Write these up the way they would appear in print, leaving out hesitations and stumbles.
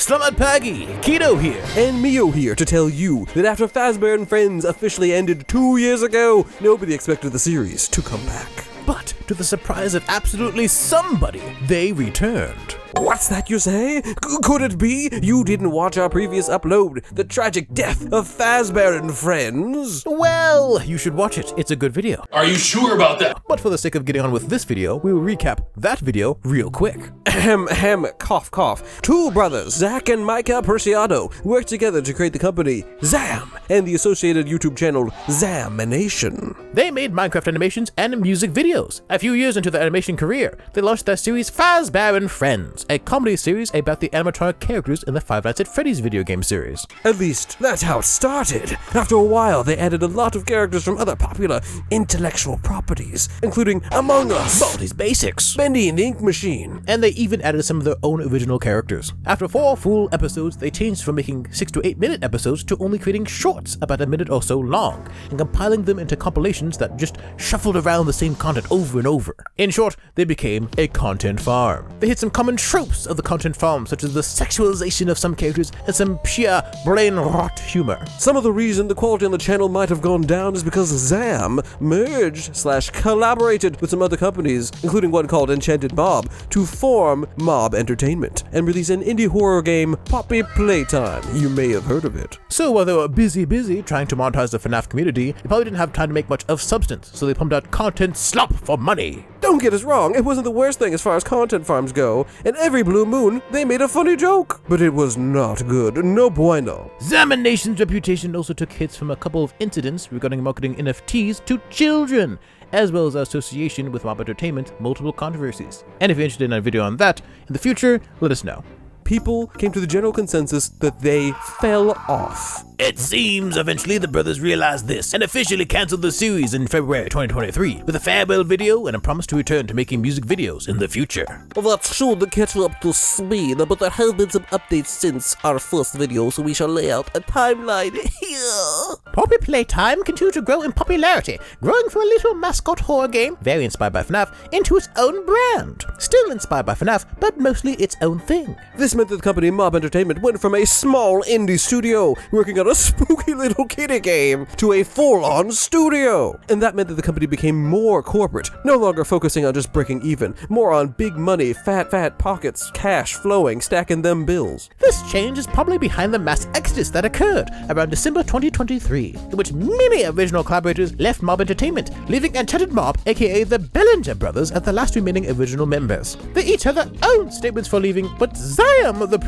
Selamat pagi, Kino here. And Mio here to tell you that after Fazbear and Friends officially ended 2 years ago, nobody expected the series to come back. But to the surprise of absolutely somebody, they returned. What's that you say? Could it be you didn't watch our previous upload, The Tragic Death of Fazbear and Friends? Well, you should watch it. It's a good video. Are you sure about that? But for the sake of getting on with this video, we will recap that video real quick. Ahem, cough, cough. Two brothers, Zach and Micah Preciado, worked together to create the company Zam and the associated YouTube channel Zamination. They made Minecraft animations and music videos. A few years into their animation career, they launched their series Fazbear and Friends, a comedy series about the animatronic characters in the Five Nights at Freddy's video game series. At least, that's how it started. After a while, they added a lot of characters from other popular intellectual properties, including Among Us, Baldi's Basics, Bendy and the Ink Machine, and they even added some of their own original characters. After 4 full episodes, they changed from making 6 to 8 minute episodes to only creating shorts about a minute or so long, and compiling them into compilations that just shuffled around the same content over and over. In short, they became a content farm. They hit some common tropes of the content farm, such as the sexualization of some characters and some pure brain rot humor. Some of the reason the quality on the channel might have gone down is because Zam merged/collaborated with some other companies, including one called Enchanted Mob, to form Mob Entertainment and release an indie horror game, Poppy Playtime. You may have heard of it. So while they were busy trying to monetize the FNAF community, they probably didn't have time to make much of substance, so they pumped out content slop for money. Don't get us wrong, it wasn't the worst thing as far as content farms go, and every blue moon, they made a funny joke. But it was not good, no bueno. Zamination's reputation also took hits from a couple of incidents regarding marketing NFTs to children, as well as our association with Mob Entertainment, multiple controversies. And if you're interested in a video on that in the future, let us know. People came to the general consensus that they fell off. It seems eventually the brothers realized this and officially canceled the series in February 2023 with a farewell video and a promise to return to making music videos in the future. That should catch up to speed, but there have been some updates since our first video, so we shall lay out a timeline here. Poppy Playtime continued to grow in popularity, growing from a little mascot horror game, very inspired by FNAF, into its own brand. Still inspired by FNAF, but mostly its own thing. This meant that the company Mob Entertainment went from a small indie studio working on a spooky little kiddie game to a full-on studio. And that meant that the company became more corporate, no longer focusing on just breaking even, more on big money, fat pockets, cash flowing, stacking them bills. This change is probably behind the mass exodus that occurred around December 2023, in which many original collaborators left Mob Entertainment, leaving Enchanted Mob, aka the Bellinger brothers, as the last remaining original members. They each had their own statements for leaving, but Zam, the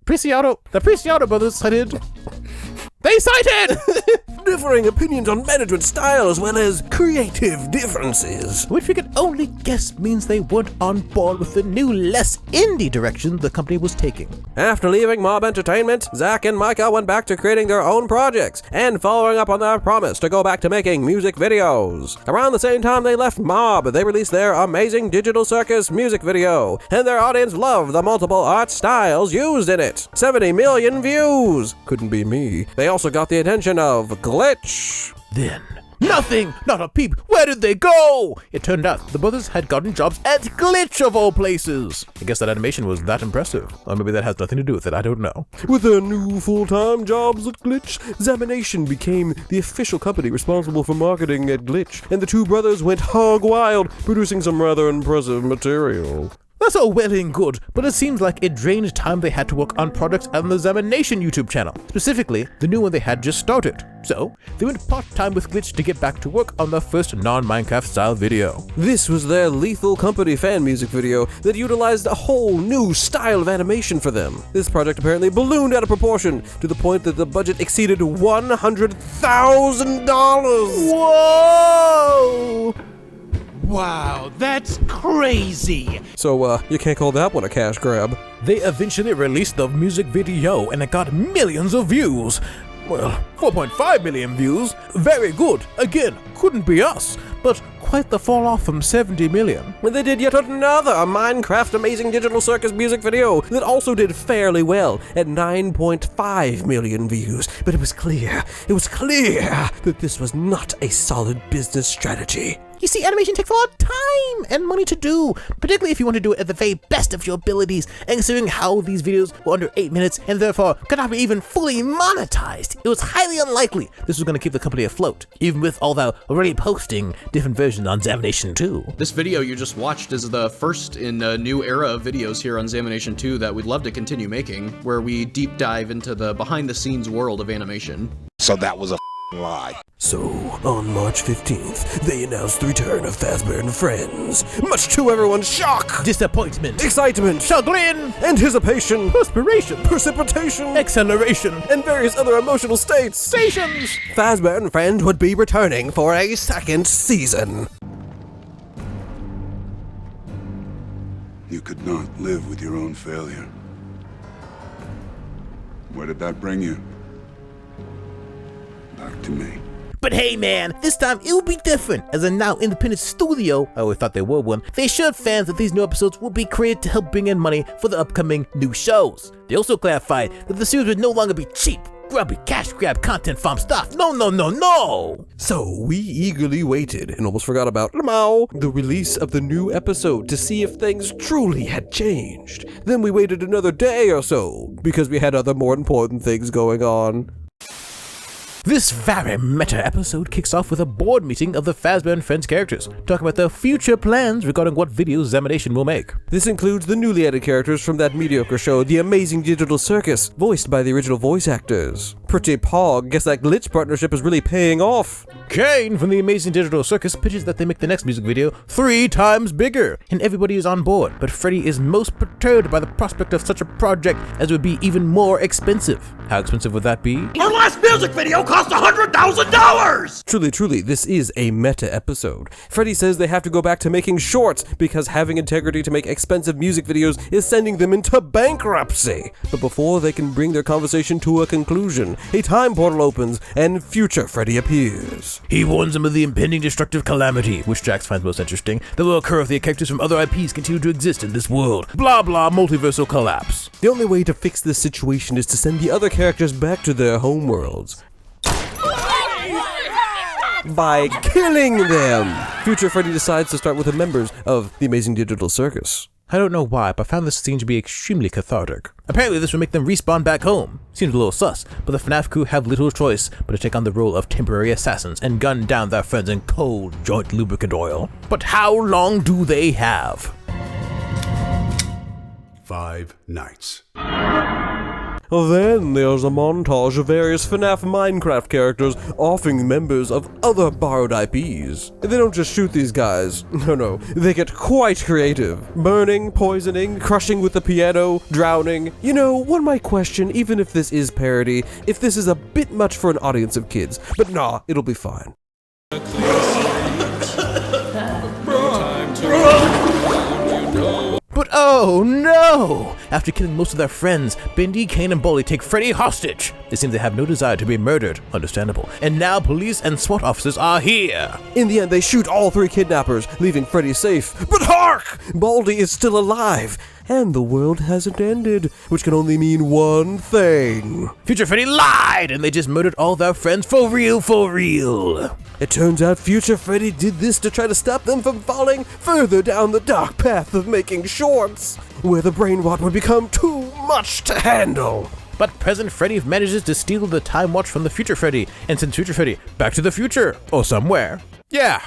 Preciado brothers cited differing opinions on management style as well as creative differences. Which we can only guess means they weren't on board with the new, less indie direction the company was taking. After leaving Mob Entertainment, Zach and Micah went back to creating their own projects and following up on their promise to go back to making music videos. Around the same time they left Mob, they released their Amazing Digital Circus music video, and their audience loved the multiple art styles used in it. 70 million views! Couldn't be me. They also got the attention of Glitch. Then, nothing, not a peep, where did they go? It turned out the brothers had gotten jobs at Glitch of all places. I guess that animation was that impressive. Or maybe that has nothing to do with it, I don't know. With their new full-time jobs at Glitch, Zamination became the official company responsible for marketing at Glitch, and the two brothers went hog wild, producing some rather impressive material. That's all well and good, but it seems like it drained time they had to work on products on the Zamination YouTube channel, specifically the new one they had just started. So, they went part-time with Glitch to get back to work on their first non-Minecraft style video. This was their Lethal Company fan music video that utilized a whole new style of animation for them. This project apparently ballooned out of proportion to the point that the budget exceeded $100,000. Whoa! Wow, that's crazy! So, you can't call that one a cash grab. They eventually released the music video and it got millions of views. Well, 4.5 million views. Very good. Again, couldn't be us. But quite the fall off from 70 million. And they did yet another Minecraft Amazing Digital Circus music video that also did fairly well at 9.5 million views. But it was clear that this was not a solid business strategy. You see, animation takes a lot of time and money to do, particularly if you want to do it at the very best of your abilities, and considering how these videos were under 8 minutes and therefore could not be even fully monetized, it was highly unlikely this was going to keep the company afloat, even with all the already posting different versions on Zamination 2. This video you just watched is the first in a new era of videos here on Zamination 2 that we'd love to continue making, where we deep dive into the behind-the-scenes world of animation. So that was a lie. So, on March 15th, they announced the return of Fazbear and Friends, much to everyone's shock, Disappointment, excitement, chagrin, anticipation, perspiration, precipitation, acceleration, and various other emotional states. stations. Fazbear and Friends would be returning for a second season. You could not live with your own failure. Where did that bring you? Back to me. But hey man, this time it will be different. As a now independent studio, I always thought they were one, they assured fans that these new episodes will be created to help bring in money for the upcoming new shows. They also clarified that the series would no longer be cheap, grubby, cash grab content farm stuff. No. So we eagerly waited and almost forgot about the release of the new episode to see if things truly had changed. Then we waited another day or so because we had other more important things going on. This very meta episode kicks off with a board meeting of the Fazbear and Friends characters, talking about their future plans regarding what videos Zamination will make. This includes the newly added characters from that mediocre show, The Amazing Digital Circus, voiced by the original voice actors. Pretty pog, guess that glitch partnership is really paying off. Kane from the Amazing Digital Circus pitches that they make the next music video 3 times bigger, and everybody is on board, but Freddy is most perturbed by the prospect of such a project as it would be even more expensive. How expensive would that be? Our last music video cost $100,000! Truly, this is a meta episode. Freddy says they have to go back to making shorts because having integrity to make expensive music videos is sending them into bankruptcy. But before they can bring their conversation to a conclusion, a time portal opens and future Freddy appears. He warns them of the impending destructive calamity, which Jax finds most interesting, that will occur if the characters from other IPs continue to exist in this world. Blah blah multiversal collapse. The only way to fix this situation is to send the other characters back to their homeworlds by killing them. Future Freddy decides to start with the members of the Amazing Digital Circus. I don't know why, but I found this scene to be extremely cathartic. Apparently this would make them respawn back home. Seems a little sus, but the FNAF crew have little choice but to take on the role of temporary assassins and gun down their friends in cold joint lubricant oil. But how long do they have? 5 nights. Then there's a montage of various FNAF Minecraft characters offing members of other borrowed IPs. They don't just shoot these guys. No, they get quite creative. Burning, poisoning, crushing with the piano, drowning. You know, one might question, even if this is parody, if this is a bit much for an audience of kids. But nah, it'll be fine. But oh no! After killing most of their friends, Bendy, Kane, and Bully take Freddy hostage. They seem to have no desire to be murdered, understandable. And now police and SWAT officers are here. In the end, they shoot all 3 kidnappers, leaving Freddy safe. But hark! Baldy is still alive. And the world hasn't ended, which can only mean one thing. Future Freddy lied, and they just murdered all their friends for real. It turns out Future Freddy did this to try to stop them from falling further down the dark path of making shorts, where the brain rot would become too much to handle. But present Freddy manages to steal the time watch from the Future Freddy and send Future Freddy back to the future, or somewhere. Yeah.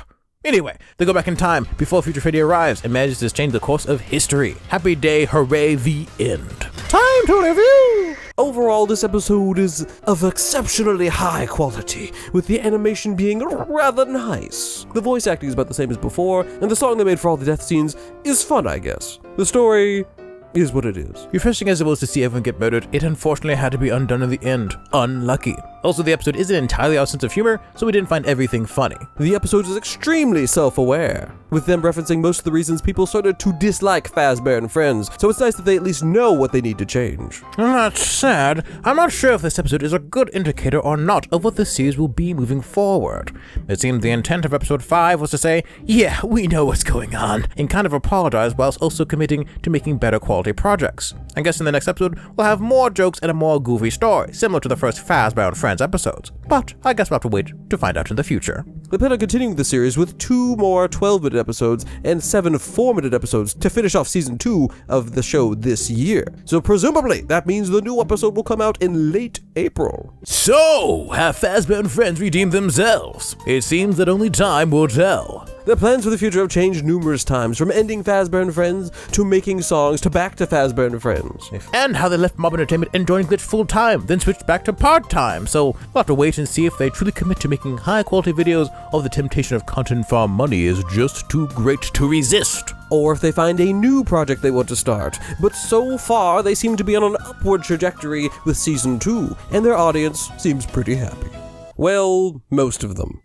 Anyway, they go back in time before Future Freddy arrives and manages to change the course of history. Happy day, hooray, the end. Time to review! Overall, this episode is of exceptionally high quality, with the animation being rather nice. The voice acting is about the same as before, and the song they made for all the death scenes is fun, I guess. The story is what it is. Refreshing as it was to see everyone get murdered, it unfortunately had to be undone in the end. Unlucky. Also, the episode isn't entirely our sense of humor, so we didn't find everything funny. The episode is extremely self-aware, with them referencing most of the reasons people started to dislike Fazbear and Friends, so it's nice that they at least know what they need to change. That's sad. I'm not sure if this episode is a good indicator or not of what the series will be moving forward. It seemed the intent of episode 5 was to say, yeah, we know what's going on, and kind of apologize whilst also committing to making better quality projects. I guess in the next episode, we'll have more jokes and a more goofy story, similar to the first Fazbear and Friends episodes. But I guess we'll have to wait to find out in the future. They plan on continuing the series with 2 more 12-minute episodes and 7 4-minute episodes to finish off season 2 of the show this year. So presumably, that means the new episode will come out in late April. So, have Fazbear and Friends redeemed themselves? It seems that only time will tell. Their plans for the future have changed numerous times, from ending Fazbear and Friends to making songs to back to Fazbear and Friends. And how they left Mob Entertainment and joined Glitch full-time, then switched back to part-time. So, we'll have to wait and see if they truly commit to making high-quality videos, or the temptation of content farm money is just too great to resist. Or if they find a new project they want to start. But so far, they seem to be on an upward trajectory with season 2, and their audience seems pretty happy. Well, most of them.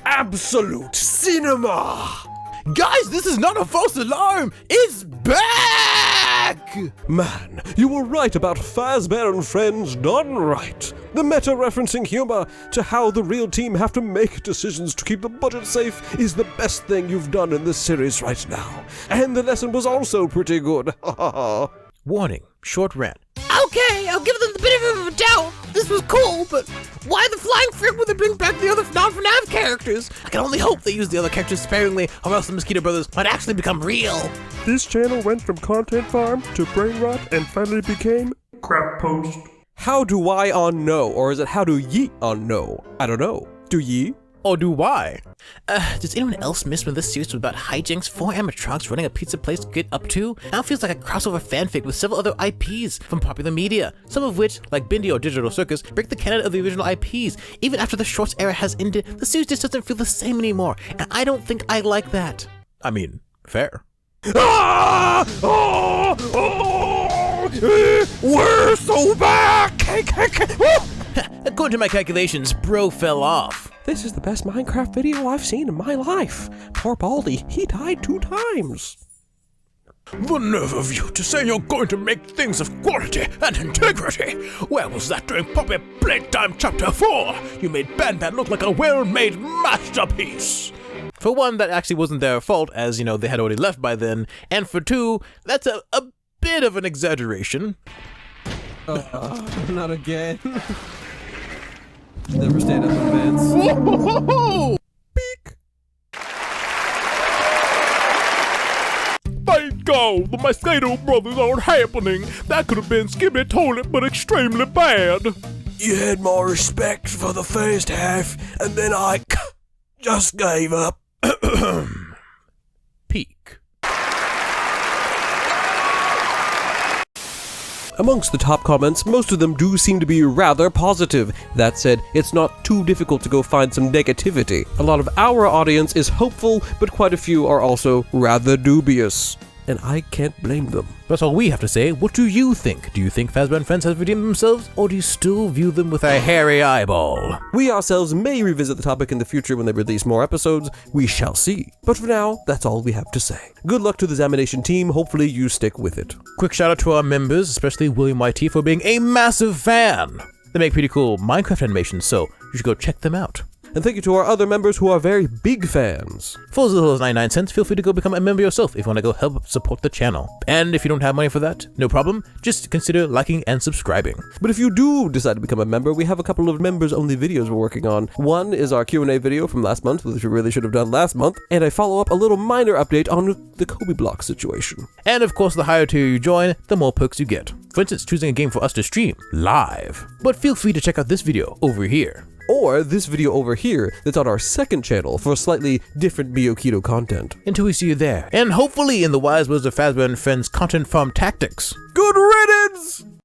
Absolute cinema! Guys, this is not a false alarm! It's back! Man, you were right about Fazbear and Friends done right. The meta-referencing humor to how the real team have to make decisions to keep the budget safe is the best thing you've done in this series right now. And the lesson was also pretty good. Warning, short rant. Okay, I'll give them the benefit of a doubt. This was cool, but why the flying frick would they bring back the other non-FNAF characters? I can only hope they use the other characters sparingly, or else the Mosquito Brothers might actually become real. This channel went from content farm to brain rot and finally became crap post. How do I on no? Or is it how do ye on no? I don't know. Do ye? Or do why? Does anyone else miss when this series was about hijinks 4 animatronics running a pizza place get up to? Now it feels like a crossover fanfic with several other IPs from popular media, some of which, like Bindi or Digital Circus, break the canon of the original IPs. Even after the Shorts era has ended, the series just doesn't feel the same anymore, and I don't think I like that. I mean, fair. We're so back! According to my calculations, bro fell off. This is the best Minecraft video I've seen in my life. Poor Baldy, he died 2 times. The nerve of you to say you're going to make things of quality and integrity! Where was that during Puppy Playtime Chapter 4? You made Ban Ban look like a well-made masterpiece! For one, that actually wasn't their fault, as, you know, they had already left by then. And for 2, that's a bit of an exaggeration. Not again. Never stand up in advance. Whoa! Peek! Thank God, the Mosquito Brothers aren't happening. That could have been skibbly toilet, but extremely bad. You had more respect for the first half, and then I just gave up. Peak. Amongst the top comments, most of them do seem to be rather positive. That said, it's not too difficult to go find some negativity. A lot of our audience is hopeful, but quite a few are also rather dubious. And I can't blame them. That's all we have to say. What do you think? Do you think Fazbear and Friends have redeemed themselves, or do you still view them with a hairy eyeball? We ourselves may revisit the topic in the future when they release more episodes. We shall see. But for now, that's all we have to say. Good luck to the Zamination team. Hopefully you stick with it. Quick shout out to our members, especially William YT, for being a massive fan. They make pretty cool Minecraft animations, so you should go check them out. And thank you to our other members who are very big fans. For as little as 99 cents, feel free to go become a member yourself if you want to go help support the channel. And if you don't have money for that, no problem, just consider liking and subscribing. But if you do decide to become a member, we have a couple of members-only videos we're working on. One is our Q&A video from last month, which we really should have done last month, and I follow up a little minor update on the Kobe block situation. And of course, the higher tier you join, the more perks you get. For instance, choosing a game for us to stream live. But feel free to check out this video over here. Or this video over here that's on our second channel for slightly different Miyokido content. Until we see you there. And hopefully in the wise words of Fazbear and Friends content farm tactics. Good riddance!